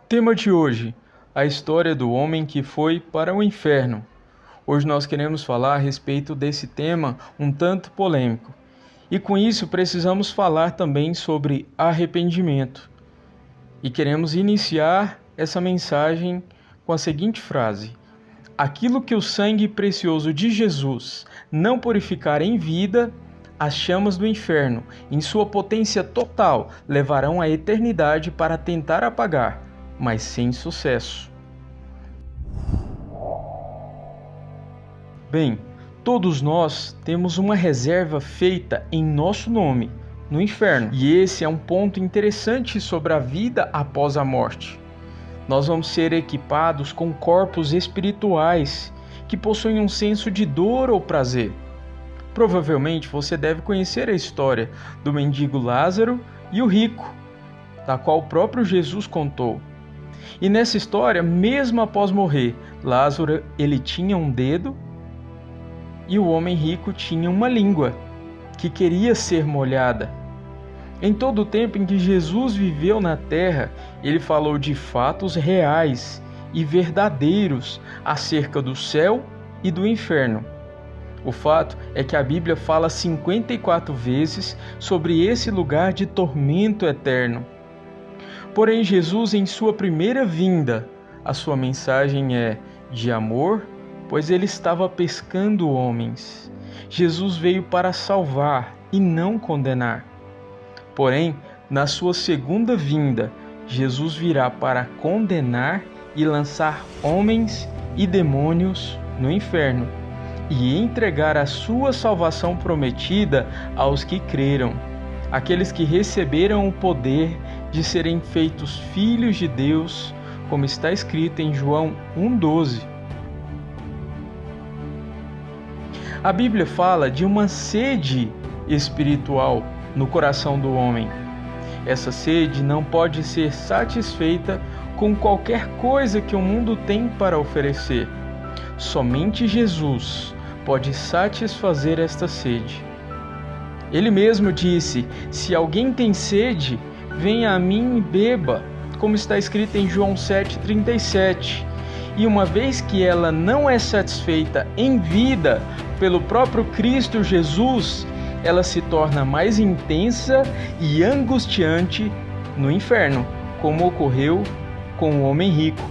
Tema de hoje: a história do homem que foi para o inferno. Hoje nós queremos falar a respeito desse tema um tanto polêmico. E com isso precisamos falar também sobre arrependimento. E queremos iniciar essa mensagem com a seguinte frase: aquilo que o sangue precioso de Jesus não purificar em vida, as chamas do inferno, em sua potência total, levarão a eternidade para tentar apagar, mas sem sucesso. Bem, todos nós temos uma reserva feita em nosso nome, no inferno. E esse é um ponto interessante sobre a vida após a morte. Nós vamos ser equipados com corpos espirituais que possuem um senso de dor ou prazer. Provavelmente você deve conhecer a história do mendigo Lázaro e o rico, da qual o próprio Jesus contou. E nessa história, mesmo após morrer, Lázaro ele tinha um dedo e o homem rico tinha uma língua que queria ser molhada. Em todo o tempo em que Jesus viveu na terra, ele falou de fatos reais e verdadeiros acerca do céu e do inferno. O fato é que a Bíblia fala 54 vezes sobre esse lugar de tormento eterno. Porém, Jesus, em sua primeira vinda, a sua mensagem é de amor, pois ele estava pescando homens. Jesus veio para salvar e não condenar. Porém, na sua segunda vinda, Jesus virá para condenar e lançar homens e demônios no inferno e entregar a sua salvação prometida aos que creram, aqueles que receberam o poder de serem feitos filhos de Deus, como está escrito em João 1,12. A Bíblia fala de uma sede espiritual no coração do homem. Essa sede não pode ser satisfeita com qualquer coisa que o mundo tem para oferecer. Somente Jesus pode satisfazer esta sede. Ele mesmo disse: se alguém tem sede, venha a mim e beba, como está escrito em João 7,37. E uma vez que ela não é satisfeita em vida pelo próprio Cristo Jesus, ela se torna mais intensa e angustiante no inferno, como ocorreu com o homem rico.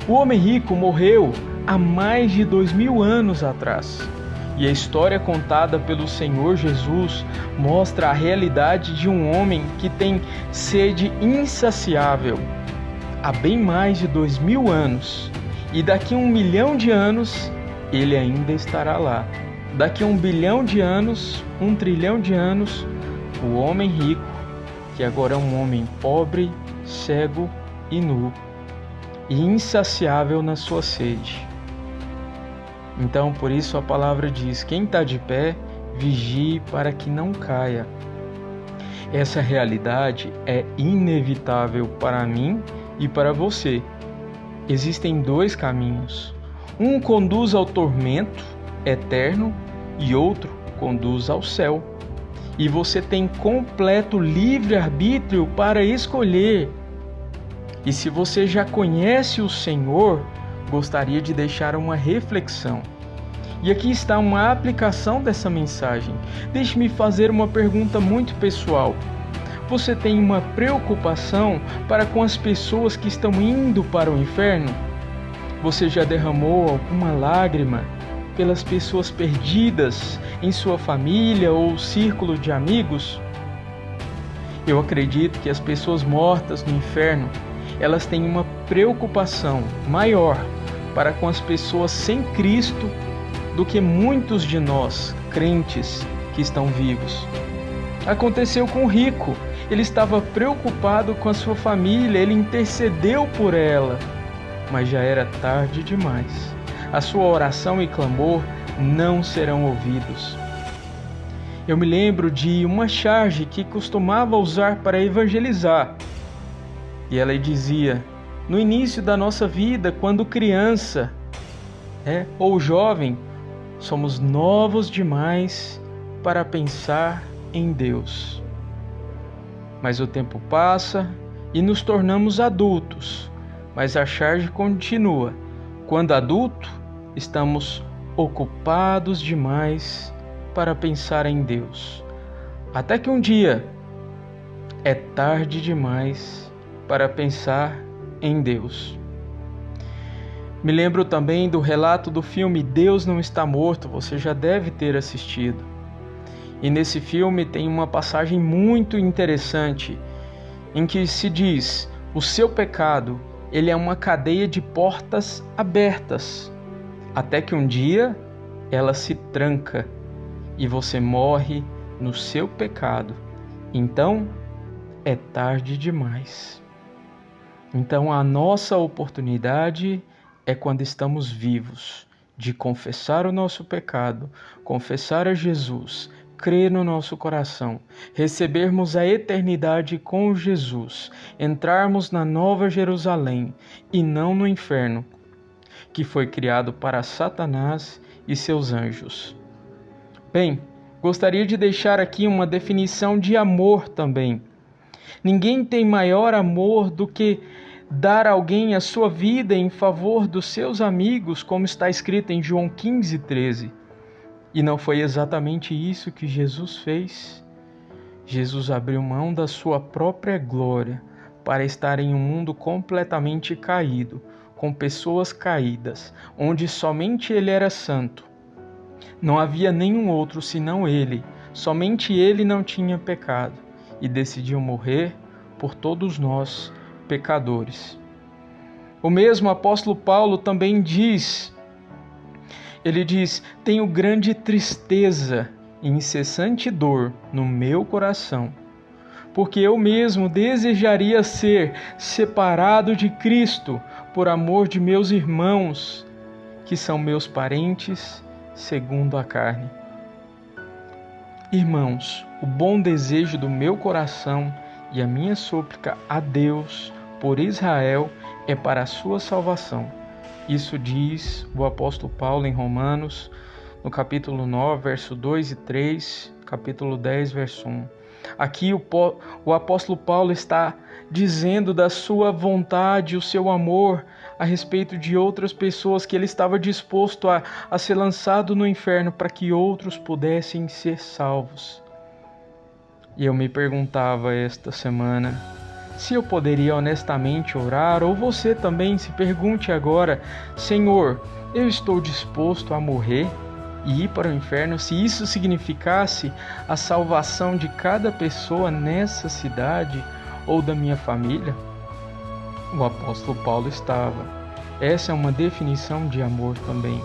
O homem rico morreu há mais de 2000 anos atrás. E a história contada pelo Senhor Jesus mostra a realidade de um homem que tem sede insaciável há bem mais de 2000 anos. E daqui a 1 milhão de anos, ele ainda estará lá. Daqui a 1 bilhão de anos, 1 trilhão de anos, o homem rico, que agora é um homem pobre, cego e nu, e insaciável na sua sede. Então, por isso a palavra diz: quem está de pé, vigie para que não caia. Essa realidade é inevitável para mim e para você. Existem dois caminhos. Um conduz ao tormento eterno e outro conduz ao céu. E você tem completo livre-arbítrio para escolher. E se você já conhece o Senhor, gostaria de deixar uma reflexão. E aqui está uma aplicação dessa mensagem. Deixe-me fazer uma pergunta muito pessoal. Você tem uma preocupação para com as pessoas que estão indo para o inferno? Você já derramou alguma lágrima pelas pessoas perdidas em sua família ou círculo de amigos? Eu acredito que as pessoas mortas no inferno, elas têm uma preocupação maior para com as pessoas sem Cristo do que muitos de nós, crentes, que estão vivos. Aconteceu com o rico. Ele estava preocupado com a sua família, ele intercedeu por ela, mas já era tarde demais. A sua oração e clamor não serão ouvidos. Eu me lembro de uma charge que costumava usar para evangelizar. E ela dizia: no início da nossa vida, quando criança, ou jovem, somos novos demais para pensar em Deus. Mas o tempo passa e nos tornamos adultos, mas a charge continua. Quando adulto, estamos ocupados demais para pensar em Deus. Até que um dia é tarde demais para pensar em Deus. Me lembro também do relato do filme Deus Não Está Morto, você já deve ter assistido. E nesse filme tem uma passagem muito interessante em que se diz: o seu pecado, ele é uma cadeia de portas abertas, até que um dia ela se tranca e você morre no seu pecado. Então é tarde demais. Então a nossa oportunidade é quando estamos vivos, de confessar o nosso pecado, confessar a Jesus, crer no nosso coração, recebermos a eternidade com Jesus, entrarmos na Nova Jerusalém e não no inferno, que foi criado para Satanás e seus anjos. Bem, gostaria de deixar aqui uma definição de amor também. Ninguém tem maior amor do que dar a alguém a sua vida em favor dos seus amigos, como está escrito em João 15:13. E não foi exatamente isso que Jesus fez? Jesus abriu mão da sua própria glória para estar em um mundo completamente caído, com pessoas caídas, onde somente Ele era santo. Não havia nenhum outro senão Ele, somente Ele não tinha pecado e decidiu morrer por todos nós, pecadores. O mesmo apóstolo Paulo também diz, ele diz: tenho grande tristeza e incessante dor no meu coração, porque eu mesmo desejaria ser separado de Cristo por amor de meus irmãos, que são meus parentes segundo a carne. Irmãos, o bom desejo do meu coração e a minha súplica a Deus por Israel é para a sua salvação. Isso diz o apóstolo Paulo em Romanos, no capítulo 9, verso 2 e 3, capítulo 10, verso 1. Aqui o apóstolo Paulo está dizendo da sua vontade, o seu amor a respeito de outras pessoas, que ele estava disposto a ser lançado no inferno para que outros pudessem ser salvos. E eu me perguntava esta semana se eu poderia honestamente orar, ou você também se pergunte agora: Senhor, eu estou disposto a morrer e ir para o inferno se isso significasse a salvação de cada pessoa nessa cidade ou da minha família? O apóstolo Paulo estava. Essa é uma definição de amor também.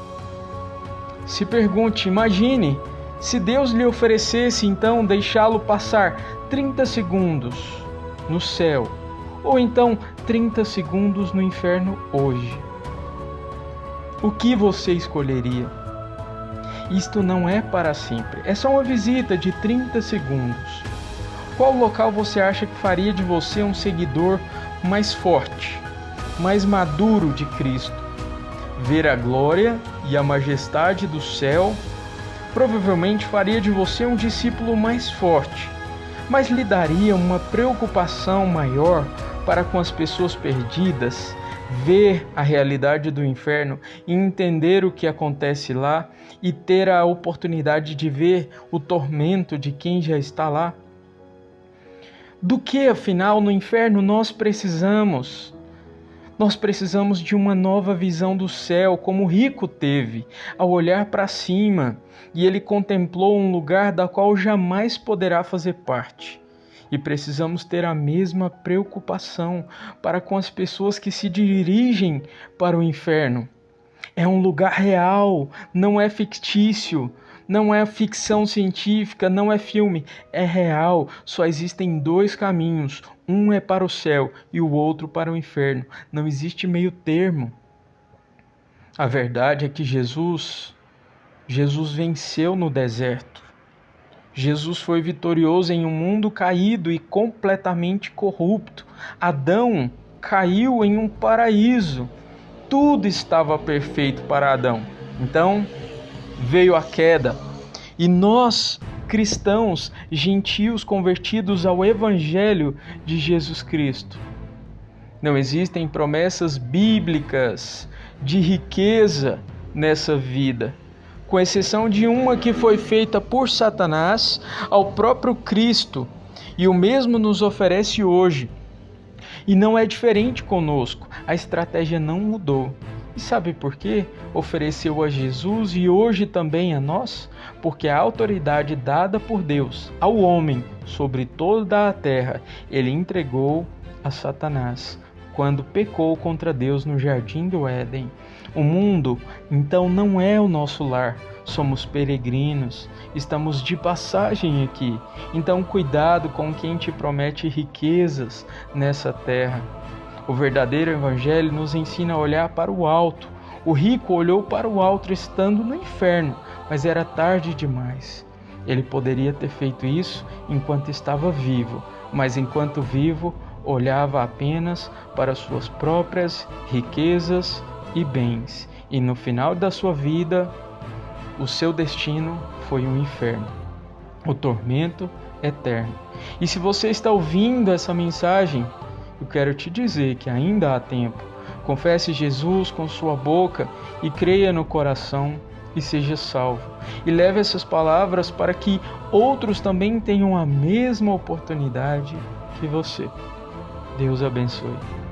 Se pergunte, imagine, se Deus lhe oferecesse então deixá-lo passar 30 segundos no céu, ou então 30 segundos no inferno hoje. O que você escolheria? Isto não é para sempre, é só uma visita de 30 segundos. Qual local você acha que faria de você um seguidor mais forte, mais maduro de Cristo? Ver a glória e a majestade do céu provavelmente faria de você um discípulo mais forte, mas lhe daria uma preocupação maior para com as pessoas perdidas, ver a realidade do inferno e entender o que acontece lá e ter a oportunidade de ver o tormento de quem já está lá? Do que, afinal, no inferno nós precisamos? Nós precisamos de uma nova visão do céu, como o rico teve, ao olhar para cima, e ele contemplou um lugar da qual jamais poderá fazer parte. E precisamos ter a mesma preocupação para com as pessoas que se dirigem para o inferno. É um lugar real, não é fictício, não é ficção científica, não é filme, é real. Só existem dois caminhos, um é para o céu e o outro para o inferno. Não existe meio termo. A verdade é que Jesus venceu no deserto. Jesus foi vitorioso em um mundo caído e completamente corrupto. Adão caiu em um paraíso. Tudo estava perfeito para Adão. Então veio a queda. E nós, cristãos, gentios convertidos ao Evangelho de Jesus Cristo, Não existem promessas bíblicas de riqueza nessa vida, com exceção de uma que foi feita por Satanás ao próprio Cristo, e o mesmo nos oferece hoje. E não é diferente conosco, a estratégia não mudou. E sabe por quê? Ofereceu a Jesus e hoje também a nós, porque a autoridade dada por Deus ao homem sobre toda a terra, ele entregou a Satanás quando pecou contra Deus no jardim do Éden. O mundo, então, não é o nosso lar. Somos peregrinos, estamos de passagem aqui. Então, cuidado com quem te promete riquezas nessa terra. O verdadeiro evangelho nos ensina a olhar para o alto. O rico olhou para o alto estando no inferno, mas era tarde demais. Ele poderia ter feito isso enquanto estava vivo, mas enquanto vivo, olhava apenas para suas próprias riquezas e bens. E no final da sua vida, o seu destino foi um inferno, o tormento eterno. E se você está ouvindo essa mensagem, eu quero te dizer que ainda há tempo. Confesse Jesus com sua boca e creia no coração e seja salvo. E leve essas palavras para que outros também tenham a mesma oportunidade que você. Deus abençoe.